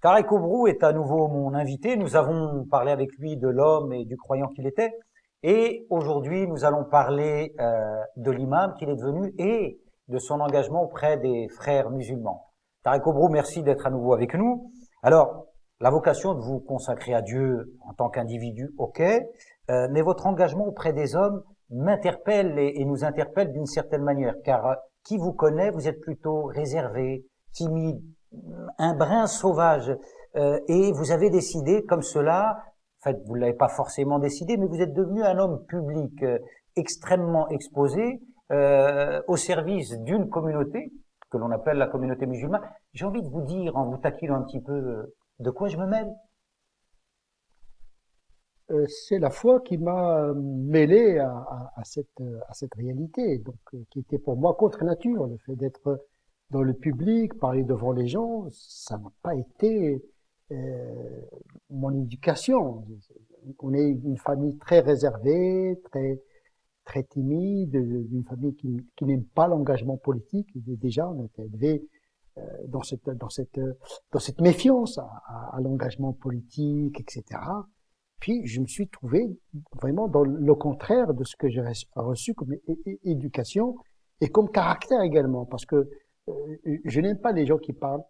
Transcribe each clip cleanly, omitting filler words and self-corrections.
Tarek Obrou est à nouveau mon invité. Nous avons parlé avec lui de l'homme et du croyant qu'il était. Et aujourd'hui, nous allons parler de l'imam qu'il est devenu et de son engagement auprès des frères musulmans. Tarek Obrou, merci d'être à nouveau avec nous. Alors, la vocation de vous consacrer à Dieu en tant qu'individu, ok, mais votre engagement auprès des hommes m'interpelle et nous interpelle d'une certaine manière, car qui vous connaît, vous êtes plutôt réservé, timide, un brin sauvage, et vous avez décidé comme cela, en fait vous ne l'avez pas forcément décidé, mais vous êtes devenu un homme public extrêmement exposé au service d'une communauté que l'on appelle la communauté musulmane. J'ai envie de vous dire, en vous taquinant un petit peu, de quoi je me mêle. C'est la foi qui m'a mêlé à cette réalité, donc qui était pour moi contre nature. Le fait d'être dans le public, parler devant les gens, ça n'a pas été euh, mon éducation. On est une famille très réservée, très timide, d'une famille qui n'aime pas l'engagement politique. Déjà, on était élevé dans dans cette méfiance à l'engagement politique, etc. Puis je me suis trouvé vraiment dans le contraire de ce que j'ai reçu comme éducation et comme caractère également, parce que je n'aime pas les gens qui parlent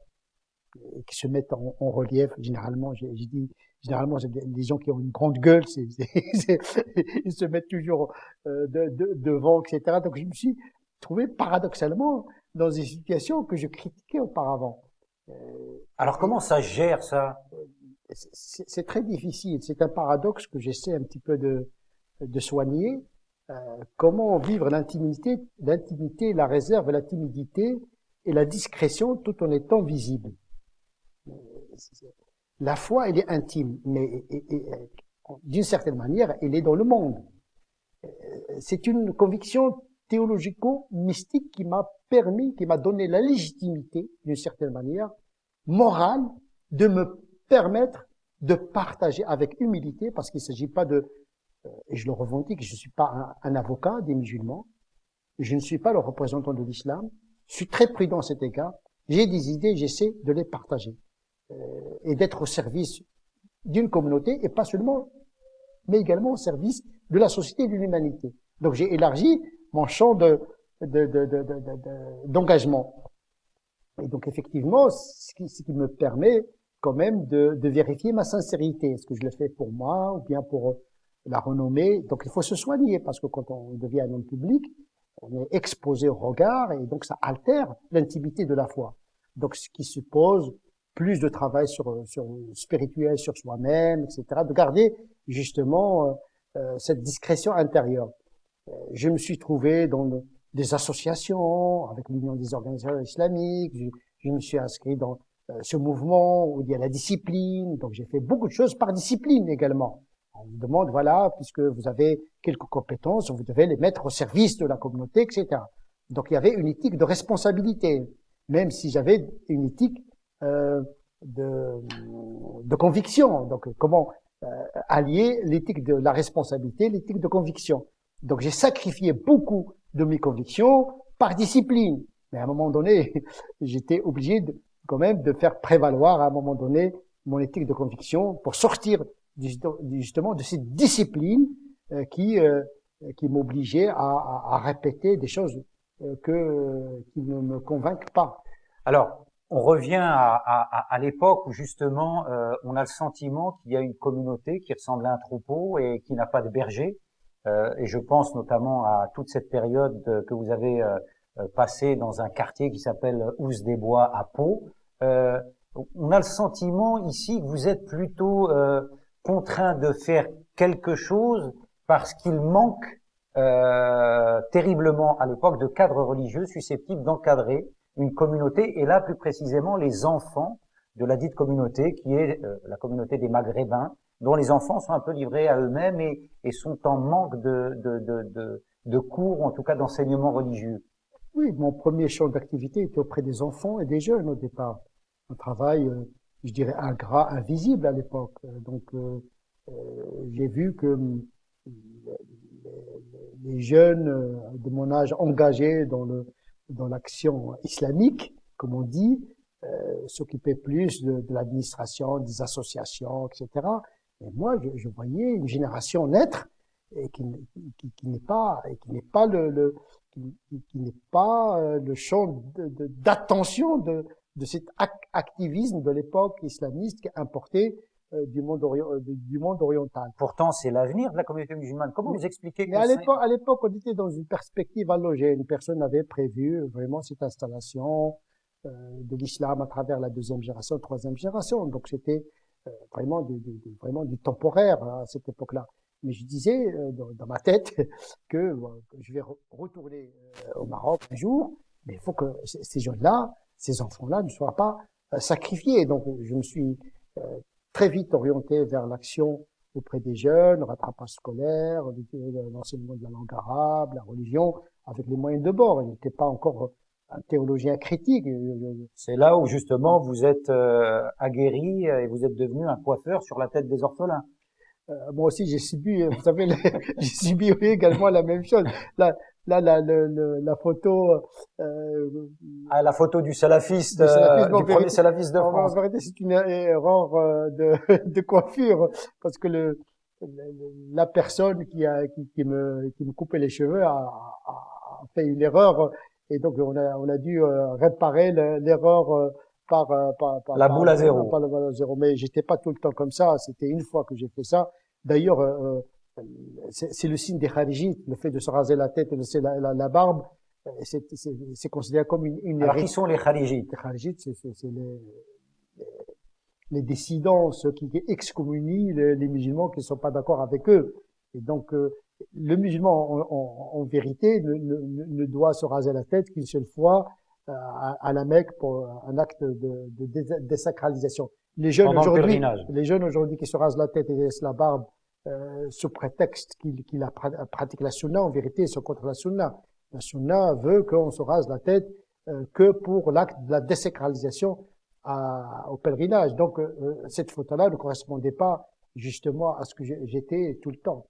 et qui se mettent en relief. Généralement, j'ai dit, généralement, c'est des gens qui ont une grande gueule, ils se mettent toujours devant, etc. Donc je me suis trouvé paradoxalement dans des situations que je critiquais auparavant. Euh, Alors comment ça gère ça? c'est très difficile. C'est un paradoxe que j'essaie un petit peu de soigner. Comment vivre l'intimité, la réserve, la timidité et la discrétion tout en étant visible. La foi, elle est intime, mais d'une certaine manière, elle est dans le monde. C'est une conviction théologico-mystique qui m'a permis, qui m'a donné la légitimité, d'une certaine manière, morale, de me permettre de partager avec humilité, parce qu'il ne s'agit pas de, et je le revendique, je ne suis pas un avocat des musulmans, je ne suis pas le représentant de l'islam, je suis très prudent à cet égard, j'ai des idées, j'essaie de les partager, et d'être au service d'une communauté, et pas seulement, mais également au service de la société et de l'humanité. Donc j'ai élargi mon champ d'engagement. Et donc effectivement, ce qui me permet quand même de vérifier ma sincérité. Est-ce que je le fais pour moi ou bien pour la renommée? Donc il faut se soigner parce que quand on devient un homme public, on est exposé au regard et donc ça altère l'intimité de la foi. Donc ce qui suppose plus de travail sur spirituel, sur soi-même, etc. De garder justement cette discrétion intérieure. Je me suis trouvé dans des associations avec l'Union des organisations islamiques. Je me suis inscrit dans ce mouvement où il y a la discipline. Donc j'ai fait beaucoup de choses par discipline également. On me demande, voilà, puisque vous avez quelques compétences, vous devez les mettre au service de la communauté, etc. Donc il y avait une éthique de responsabilité, même si j'avais une éthique euh, de, de conviction. Donc comment allier l'éthique de la responsabilité, l'éthique de conviction. Donc j'ai sacrifié beaucoup de mes convictions par discipline. Mais à un moment donné, j'étais obligé quand même de faire prévaloir à un moment donné mon éthique de conviction pour sortir justement de cette discipline qui m'obligeait à répéter des choses qui ne me convainquent pas. Alors, on revient à l'époque où justement on a le sentiment qu'il y a une communauté qui ressemble à un troupeau et qui n'a pas de berger. Et je pense notamment à toute cette période que vous avez passée dans un quartier qui s'appelle Ouse-des-Bois à Pau. Euh, on a le sentiment ici que vous êtes plutôt contraint de faire quelque chose parce qu'il manque terriblement à l'époque de cadres religieux susceptibles d'encadrer une communauté, et là plus précisément les enfants de la dite communauté qui est la communauté des Maghrébins, dont les enfants sont un peu livrés à eux-mêmes et sont en manque de cours, ou en tout cas d'enseignement religieux. Oui, mon premier champ d'activité était auprès des enfants et des jeunes au départ. Un travail, je dirais, ingrat, invisible à l'époque. J'ai vu que les jeunes de mon âge engagés dans l'action islamique, comme on dit, s'occuper plus de l'administration, des associations, etc. Et moi, je voyais une génération naître et qui n'est pas le champ d'attention de cet activisme de l'époque islamiste qui est importé du monde oriental. Pourtant, c'est l'avenir de la communauté musulmane. Comment vous expliquez que Mais à l'époque, on était dans une perspective allogène. Personne n'avait prévu vraiment cette installation de l'islam à travers la deuxième génération, troisième génération. Donc c'était vraiment du temporaire à cette époque-là. Mais je disais dans ma tête que je vais retourner au Maroc un jour, mais il faut que ces jeunes-là, ces enfants-là ne soient pas sacrifiés. Donc je me suis très vite orienté vers l'action auprès des jeunes, le rattrapage scolaire, l'enseignement de la langue arabe, la religion, avec les moyens de bord. Il n'était pas encore un théologien critique. C'est là où justement vous êtes aguerri et vous êtes devenu un coiffeur sur la tête des orphelins. Moi aussi, j'ai subi, vous savez, j'ai subi également la même chose. La photo. La photo du salafiste, du premier salafiste de France. En vérité, c'est une erreur de coiffure, parce que la personne qui me coupait les cheveux a fait une erreur, et donc on a dû réparer l'erreur par la boule à zéro. Par la boule à zéro. Mais j'étais pas tout le temps comme ça. C'était une fois que j'ai fait ça. D'ailleurs, c'est le signe des kharijites, le fait de se raser la tête et de laisser la barbe. C'est considéré comme une. Alors qui sont les kharijites? Les kharijites, c'est les dissidents, ceux qui excommunient les musulmans qui ne sont pas d'accord avec eux. Et donc, le musulman, en vérité, ne doit se raser la tête qu'une seule fois à la Mecque pour un acte de désacralisation. Les jeunes aujourd'hui qui se rasent la tête et laissent la barbe sous prétexte qu'ils pratiquent la sunna, en vérité, ils sont contre la sunna. La sunna veut qu'on se rase la tête que pour l'acte de la désacralisation au pèlerinage. Donc, cette photo-là ne correspondait pas justement à ce que j'étais tout le temps.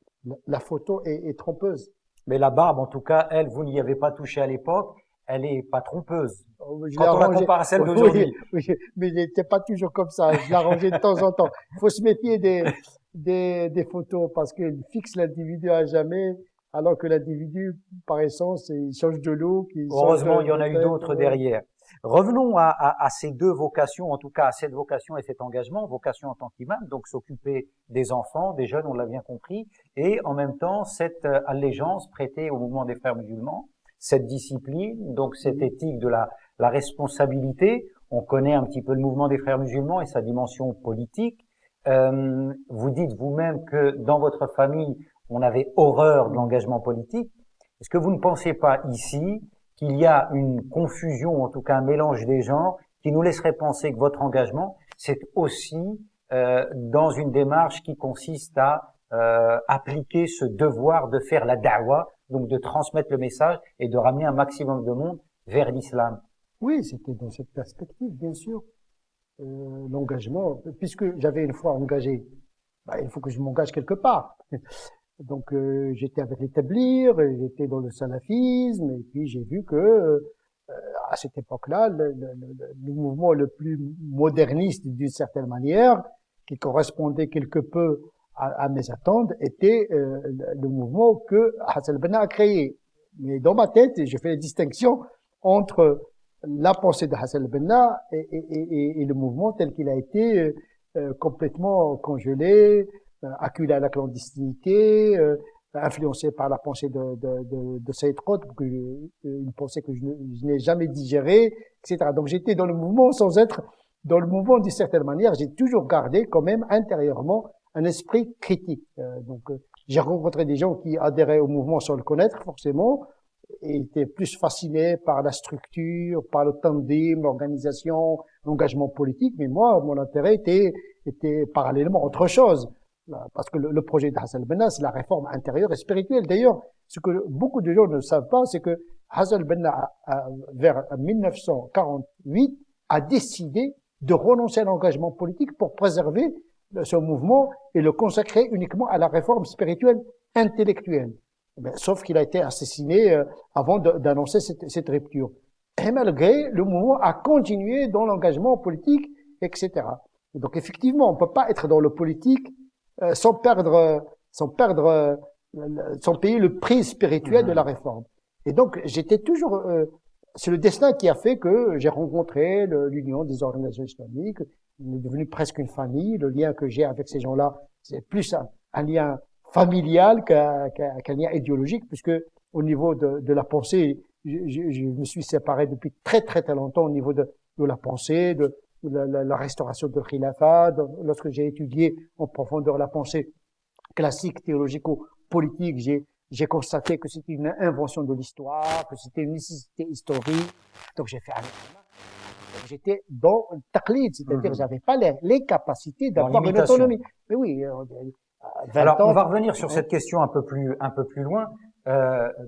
La photo est trompeuse. Mais la barbe, en tout cas, elle, vous n'y avez pas touché à l'époque. Elle est pas trompeuse. Quand on la compare à celle d'aujourd'hui. Oui, mais il n'était pas toujours comme ça. Je l'arrangeais de temps en temps. Il faut se méfier des photos parce qu'elles fixent l'individu à jamais, alors que l'individu, par essence, il change de look. Heureusement, il y en a eu d'autres derrière. Revenons à ces deux vocations, en tout cas à cette vocation et cet engagement. Vocation en tant qu'imam, donc s'occuper des enfants, des jeunes, on l'a bien compris, et en même temps cette allégeance prêtée au mouvement des frères musulmans. Cette discipline, donc cette éthique de la responsabilité. On connaît un petit peu le mouvement des frères musulmans et sa dimension politique. Vous dites vous-même que dans votre famille, on avait horreur de l'engagement politique. Est-ce que vous ne pensez pas ici qu'il y a une confusion, en tout cas un mélange des genres, qui nous laisserait penser que votre engagement, c'est aussi dans une démarche qui consiste à appliquer ce devoir de faire la da'wa, donc de transmettre le message et de ramener un maximum de monde vers l'islam? Oui, c'était dans cette perspective, bien sûr. L'engagement, puisque j'avais une fois engagé, il faut que je m'engage quelque part. Donc j'étais avec les tablirs, j'étais dans le salafisme, et puis j'ai vu que à cette époque-là, le mouvement le plus moderniste d'une certaine manière, qui correspondait quelque peu à mes attentes, était le mouvement que Hassan al-Banna a créé. Mais dans ma tête, je fais la distinction entre la pensée de Hassan al-Banna et le mouvement tel qu'il a été complètement congelé, acculé à la clandestinité, influencé par la pensée de Saïd Qutb, une pensée que je n'ai jamais digérée, etc. Donc j'étais dans le mouvement sans être dans le mouvement d'une certaine manière. J'ai toujours gardé quand même intérieurement un esprit critique. J'ai rencontré des gens qui adhéraient au mouvement sans le connaître forcément, et étaient plus fascinés par la structure, par le tandim, l'organisation, l'engagement politique. Mais moi, mon intérêt était parallèlement autre chose. Parce que le projet de Hassan al-Banna, c'est la réforme intérieure et spirituelle. D'ailleurs, ce que beaucoup de gens ne savent pas, c'est que Hassan al-Banna, vers 1948, a décidé de renoncer à l'engagement politique pour préserver ce mouvement et le consacrer uniquement à la réforme spirituelle intellectuelle. Sauf qu'il a été assassiné avant d'annoncer cette rupture. Et malgré, le mouvement a continué dans l'engagement politique, etc. Et donc effectivement, on peut pas être dans le politique sans payer le prix spirituel de la réforme. Et donc j'étais toujours, c'est le destin qui a fait que j'ai rencontré l'Union des organisations islamiques. On est devenu presque une famille. Le lien que j'ai avec ces gens-là, c'est plus un lien familial qu'un lien idéologique, puisque au niveau de la pensée, je me suis séparé depuis très très très longtemps au niveau de la pensée, de la restauration de Khilafat. Lorsque j'ai étudié en profondeur la pensée classique, théologico-politique, j'ai constaté que c'était une invention de l'histoire, que c'était une nécessité historique. Donc j'ai fait j'étais dans le taqlid, c'est-à-dire j'avais pas les capacités d'avoir une autonomie. Mais oui, alors on va revenir sur cette question un peu plus loin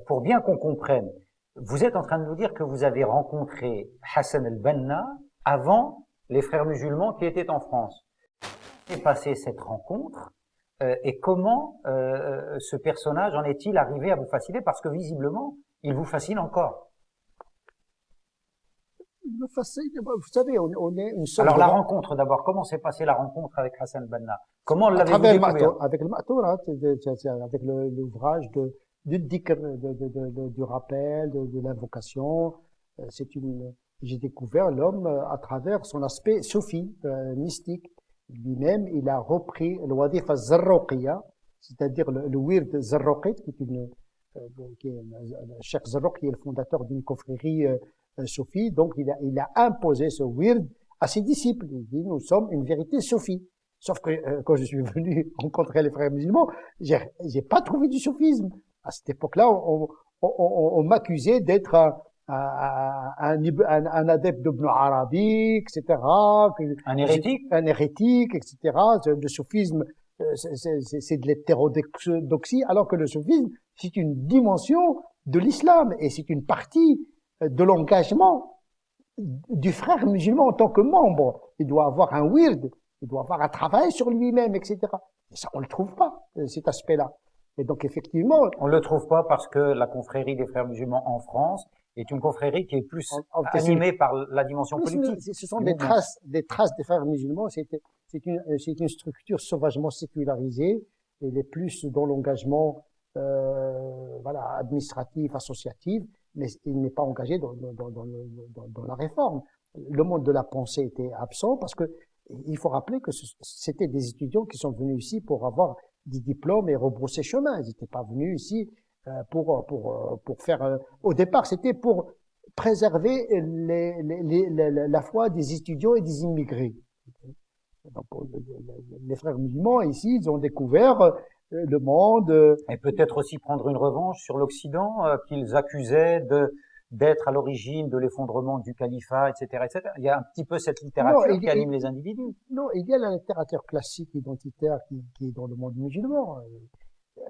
pour bien qu'on comprenne. Vous êtes en train de nous dire que vous avez rencontré Hassan el-Banna avant les frères musulmans qui étaient en France. Comment s'est passée cette rencontre et comment ce personnage en est-il arrivé à vous fasciner? Parce que visiblement, il vous fascine encore. Il me fascine. Vous savez, on est une sorte. Alors la rencontre d'abord, comment s'est passée la rencontre avec Hassan el-Banna? Comment l'avez-vous découvert? Avec le Ma'tourat, avec l'ouvrage du dhikr, du rappel, de l'invocation. J'ai découvert l'homme à travers son aspect soufi, mystique. Lui-même, il a repris le wadif al-Zarruqiyya, c'est-à-dire le wird Zarruqit, qui est Cheikh Zarruq, qui est le fondateur d'une confrérie soufie. Donc, il a imposé ce wird à ses disciples. Il dit, nous sommes une vérité soufie. Sauf que quand je suis venu rencontrer les frères musulmans, j'ai pas trouvé du soufisme. À cette époque-là, on m'accusait d'être un adepte d'Ibn Arabi, etc. Un hérétique? Un hérétique, etc. Le soufisme, c'est de l'hétérodoxie, alors que le soufisme, c'est une dimension de l'islam et c'est une partie de l'engagement du frère musulman en tant que membre. Il doit avoir un wird, il doit avoir un travail sur lui-même, etc. Et ça, on le trouve pas, cet aspect-là. Et donc, effectivement. On le trouve pas parce que la confrérie des frères musulmans en France est une confrérie qui est plus animée par la dimension politique. Ce sont des traces des frères musulmans. C'est une structure sauvagement sécularisée. Elle est plus dans l'engagement, administratif, associatif, mais il n'est pas engagé dans la réforme. Le monde de la pensée était absent parce que il faut rappeler que c'était des étudiants qui sont venus ici pour avoir des diplômes et rebrousser chemin. Ils n'étaient pas venus ici pour faire. Au départ, c'était pour préserver la foi des étudiants et des immigrés. Donc, les frères musulmans ici, ils ont découvert le monde. Et peut-être aussi prendre une revanche sur l'Occident qu'ils accusaient d'être à l'origine de l'effondrement du califat, etc., etc. Il y a un petit peu cette littérature qui anime les individus. Non, il y a la littérature classique identitaire qui est dans le monde musulman.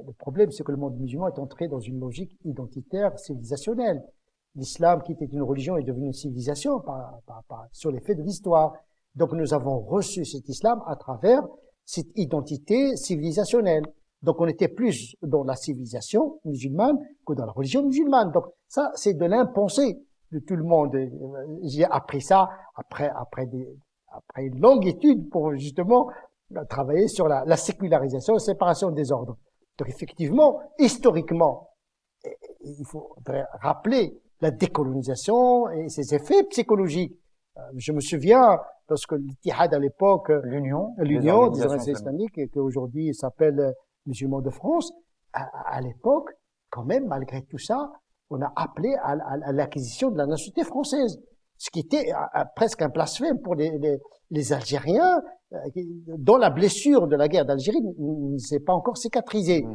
Le problème, c'est que le monde musulman est entré dans une logique identitaire civilisationnelle. L'islam, qui était une religion, est devenu une civilisation sur les faits de l'histoire. Donc nous avons reçu cet islam à travers cette identité civilisationnelle. Donc on était plus dans la civilisation musulmane que dans la religion musulmane. Donc ça, c'est de l'impensé de tout le monde. J'ai appris ça après une longue étude pour justement travailler sur la sécularisation, la séparation des ordres. Donc effectivement, historiquement, il faut rappeler la décolonisation et ses effets psychologiques. Je me souviens, lorsque l'Ittihad à l'époque, l'Union des organisations islamiques, qui aujourd'hui s'appelle Musulmans de France, à l'époque, quand même, malgré tout ça, on a appelé à l'acquisition de la nationalité française, ce qui était presque un blasphème pour les Algériens, dont la blessure de la guerre d'Algérie ne s'est pas encore cicatrisée.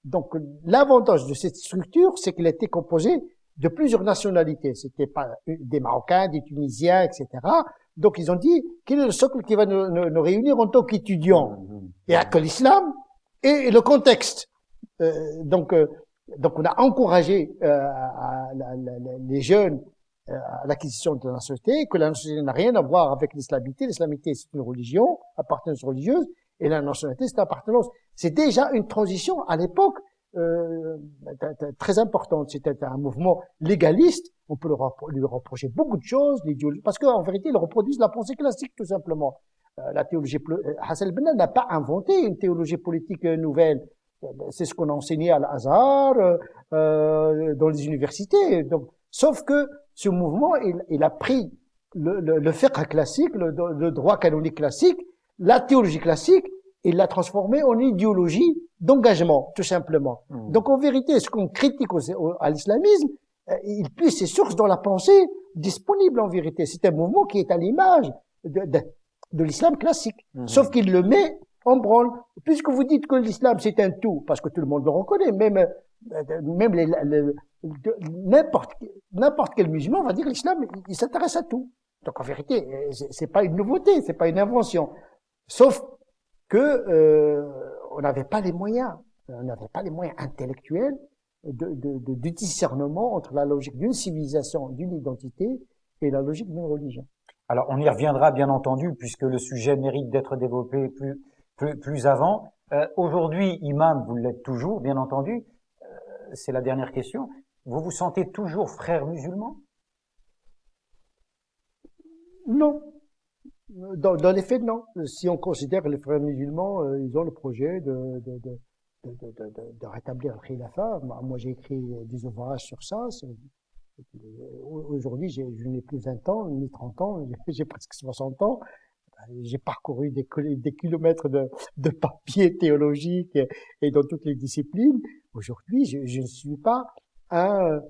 Donc, l'avantage de cette structure, c'est qu'elle était composée de plusieurs nationalités. C'était pas des Marocains, des Tunisiens, etc. Donc, ils ont dit, quel est le socle qui va nous réunir en tant qu'étudiants? Il n'y a que l'islam et le contexte. Donc, on a encouragé les jeunes à l'acquisition de la nationalité, que la nationalité n'a rien à voir avec l'islamité. L'islamité, c'est une religion, appartenance religieuse, et la nationalité, c'est appartenance. C'est déjà une transition à l'époque très importante. C'était un mouvement légaliste. On peut lui reprocher beaucoup de choses, l'idéologie, parce qu'en vérité, ils reproduisent la pensée classique, tout simplement. La théologie, Hassan al-Banna n'a pas inventé une théologie politique nouvelle. C'est ce qu'on a enseigné à l'Azhar, dans les universités. Donc, sauf que ce mouvement, il a pris le fiqh classique, le droit canonique classique, la théologie classique, il l'a transformé en idéologie d'engagement, tout simplement. Donc, en vérité, ce qu'on critique à l'islamisme, il puise ses sources dans la pensée disponible, en vérité. C'est un mouvement qui est à l'image de l'islam classique. Sauf qu'il le met en branle. Puisque vous dites que l'islam, c'est un tout, parce que tout le monde le reconnaît, même n'importe quel musulman va dire l'islam, il s'intéresse à tout. Donc, en vérité, c'est pas une nouveauté, c'est pas une invention. Sauf que, on n'avait pas les moyens. On n'avait pas les moyens intellectuels du discernement entre la logique d'une civilisation, d'une identité et la logique d'une religion. Alors, on y reviendra, bien entendu, puisque le sujet mérite d'être développé plus avant. Aujourd'hui, imam, vous l'êtes toujours, bien entendu. C'est la dernière question. Vous vous sentez toujours frère musulman? Non. Dans les faits, non. Si on considère que les frères musulmans, ils ont le projet de rétablir le khilafat. Moi, j'ai écrit des ouvrages sur ça. Aujourd'hui, je n'ai plus 20 ans, ni 30 ans, j'ai presque 60 ans. J'ai parcouru des kilomètres de papiers théologiques et dans toutes les disciplines. Aujourd'hui, je ne suis pas un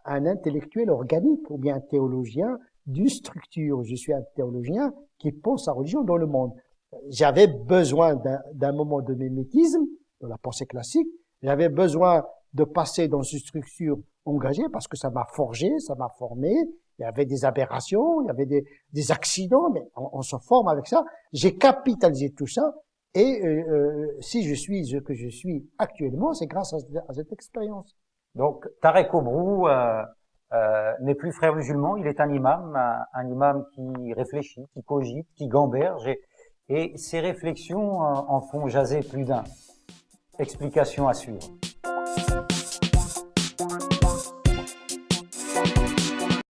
intellectuel organique ou bien un théologien d'une structure. Je suis un théologien qui pense sa religion dans le monde. J'avais besoin d'un moment de mimétisme, de la pensée classique. J'avais besoin de passer dans une structure engagée parce que ça m'a forgé, ça m'a formé. Il y avait des aberrations, il y avait des accidents, mais on se forme avec ça. J'ai capitalisé tout ça et si je suis ce que je suis actuellement, c'est grâce à cette expérience. Donc, Tarek Obrou n'est plus frère musulman, il est un imam qui réfléchit, qui cogite, qui gamberge, et ses réflexions en font jaser plus d'un. Explication à suivre.